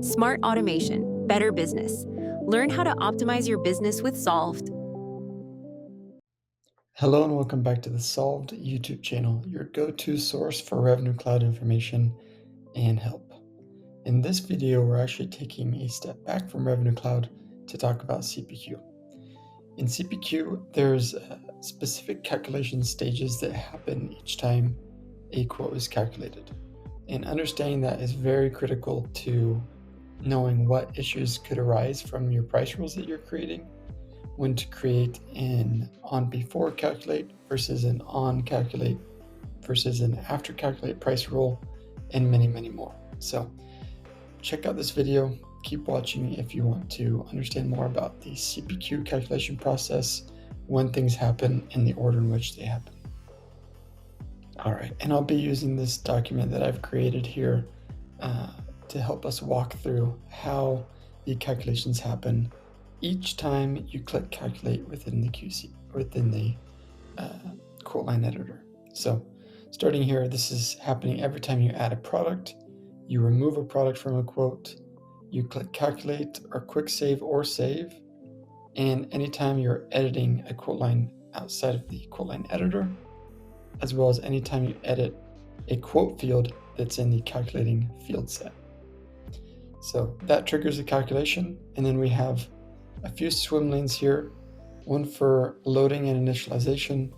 Smart automation, better business. Learn how to optimize your business with Solved. Hello and welcome back to the Solved YouTube channel, your go-to source for Revenue Cloud information and help. In this video, we're actually taking a step back from Revenue Cloud to talk about CPQ. In CPQ, there's specific calculation stages that happen each time a quote is calculated. And understanding that is very critical to knowing what issues could arise from your price rules that you're creating, when to create an on before calculate versus an on calculate versus an after calculate price rule, and many, many more. So check out this video, keep watching if you want to understand more about the CPQ calculation process, when things happen, and the order in which they happen. All right, and I'll be using this document that I've created here to help us walk through how the calculations happen each time you click calculate within the quote line editor. So starting here, this is happening every time you add a product, you remove a product from a quote, you click calculate or quick save or save, and anytime you're editing a quote line outside of the quote line editor, as well as anytime you edit a quote field that's in the calculating field set. So that triggers the calculation, and then we have a few swim lanes here, one for loading and initialization,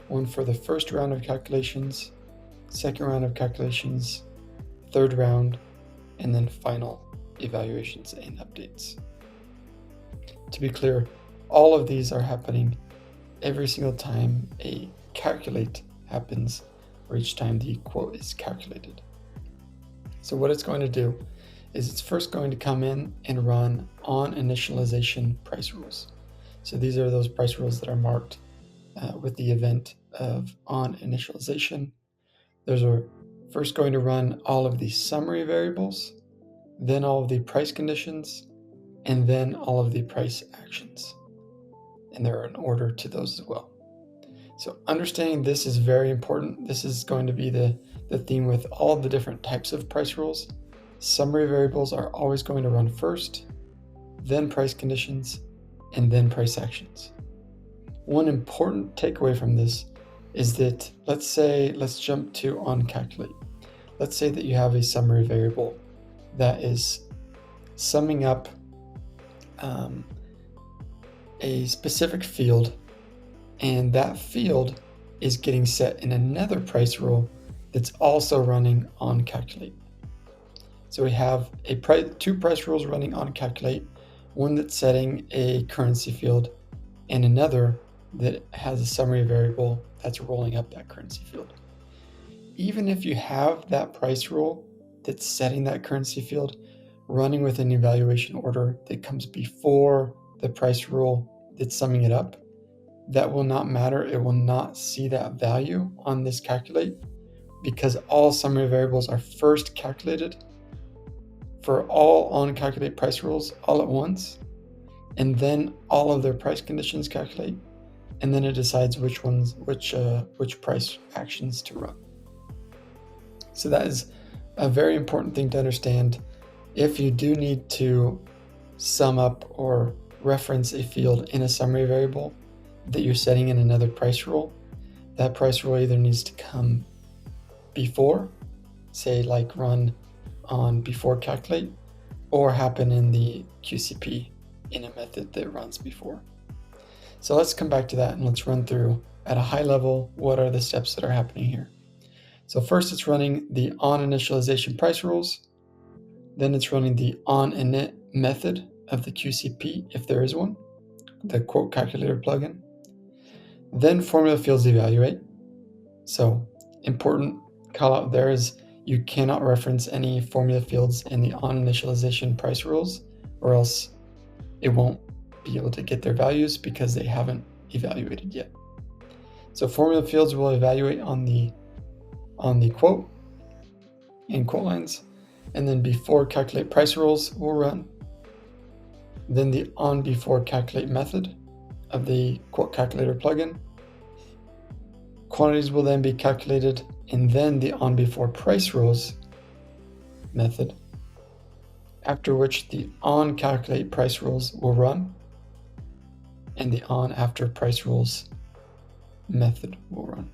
one for the first round of calculations, second round of calculations, third round, and then final evaluations and updates. To be clear, all of these are happening every single time a calculate happens, or each time the quote is calculated. So what it's going to do is it's first going to come in and run on initialization price rules. So these are those price rules that are marked with the event of on initialization. Those are first going to run all of the summary variables, then all of the price conditions, and then all of the price actions. And they're in order to those as well. So understanding this is very important. This is going to be the theme with all the different types of price rules. Summary variables are always going to run first, then price conditions, and then price actions. One important takeaway from this is that let's jump to on calculate. Let's say that you have a summary variable that is summing up a specific field, and that field is getting set in another price rule that's also running on calculate. So we have two price rules running on calculate, one that's setting a currency field and another that has a summary variable that's rolling up that currency field. Even if you have that price rule that's setting that currency field running with an evaluation order that comes before the price rule that's summing it up, that will not matter. It will not see that value on this calculate because all summary variables are first calculated for all on calculate price rules all at once, and then all of their price conditions calculate, and then it decides which price actions to run. So that is a very important thing to understand. If you do need to sum up or reference a field in a summary variable that you're setting in another price rule, that price rule either needs to come before, say like run on before calculate, or happen in the QCP in a method that runs before. So let's come back to that and let's run through at a high level what are the steps that are happening here. So first it's running the on initialization price rules, then it's running the on init method of the QCP if there is one, the quote calculator plugin. Then formula fields evaluate. So important call out there is you cannot reference any formula fields in the on initialization price rules, or else it won't be able to get their values because they haven't evaluated yet. So formula fields will evaluate on the quote and quote lines, and then before calculate price rules will run. Then the on before calculate method of the quote calculator plugin. Quantities will then be calculated, and then the on before price rules method. after which the on calculate price rules will run, and the on after price rules method will run.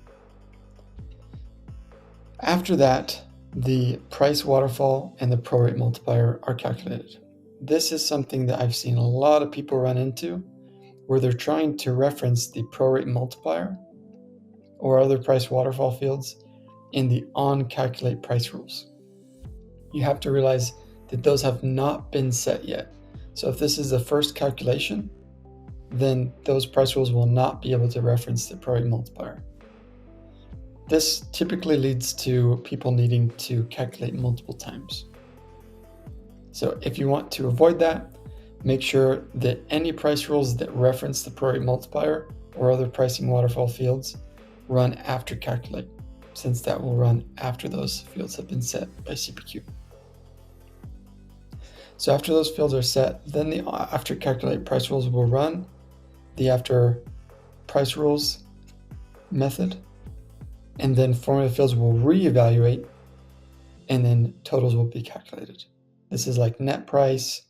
After that, the price waterfall and the prorate multiplier are calculated. This is something that I've seen a lot of people run into, where they're trying to reference the prorate multiplier or other price waterfall fields in the on calculate price rules. You have to realize that those have not been set yet. So if this is the first calculation, then those price rules will not be able to reference the prorate multiplier. This typically leads to people needing to calculate multiple times. So if you want to avoid that, make sure that any price rules that reference the prorate multiplier or other pricing waterfall fields run after calculate, since that will run after those fields have been set by CPQ. So after those fields are set, then the after calculate price rules will run, the after price rules method, and then formula fields will reevaluate, and then totals will be calculated. This is like net price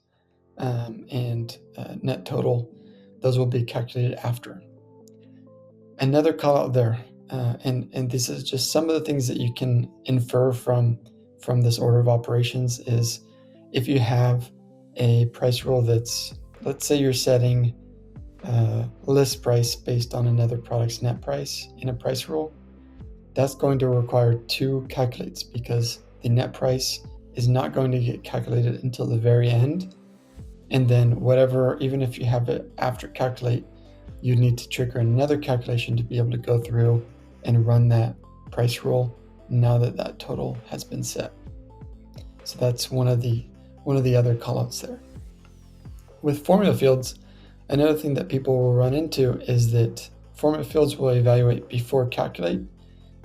and net total. Those will be calculated after. Another call out there, and this is just some of the things that you can infer from this order of operations, is if you have a price rule that's, let's say you're setting list price based on another product's net price in a price rule, that's going to require two calculates, because the net price is not going to get calculated until the very end. And then whatever, even if you have it after calculate, you need to trigger another calculation to be able to go through and run that price rule now that that total has been set. So that's one of the other callouts there. With formula fields, another thing that people will run into is that formula fields will evaluate before calculate,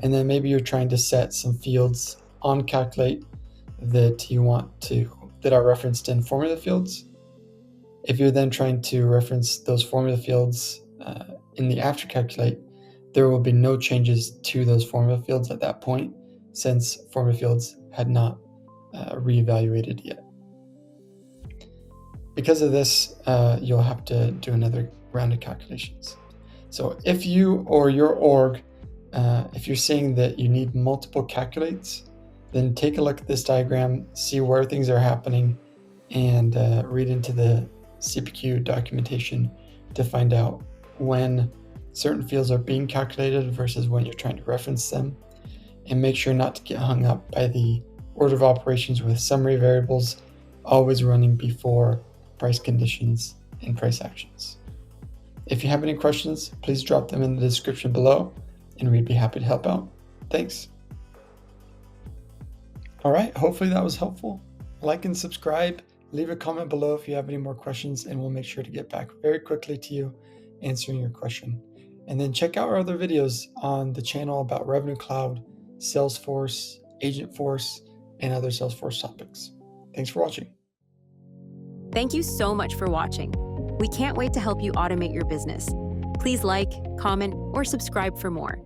and then maybe you're trying to set some fields on calculate that you want to, that are referenced in formula fields. If you're then trying to reference those formula fields in the after calculate, there will be no changes to those formula fields at that point, since formula fields had not reevaluated yet. Because of this, you'll have to do another round of calculations. So if you or your org, if you're seeing that you need multiple calculates, then take a look at this diagram, see where things are happening, and read into the CPQ documentation to find out when certain fields are being calculated versus when you're trying to reference them, and make sure not to get hung up by the order of operations with summary variables always running before price conditions and price actions. If you have any questions, please drop them in the description below, and we'd be happy to help out. Thanks. All right, hopefully that was helpful. Like and subscribe, leave a comment below if you have any more questions, and we'll make sure to get back very quickly to you answering your question. And then check out our other videos on the channel about Revenue Cloud, Salesforce, Agentforce, and other Salesforce topics. Thanks for watching. Thank you so much for watching. We can't wait to help you automate your business. Please like, comment, or subscribe for more.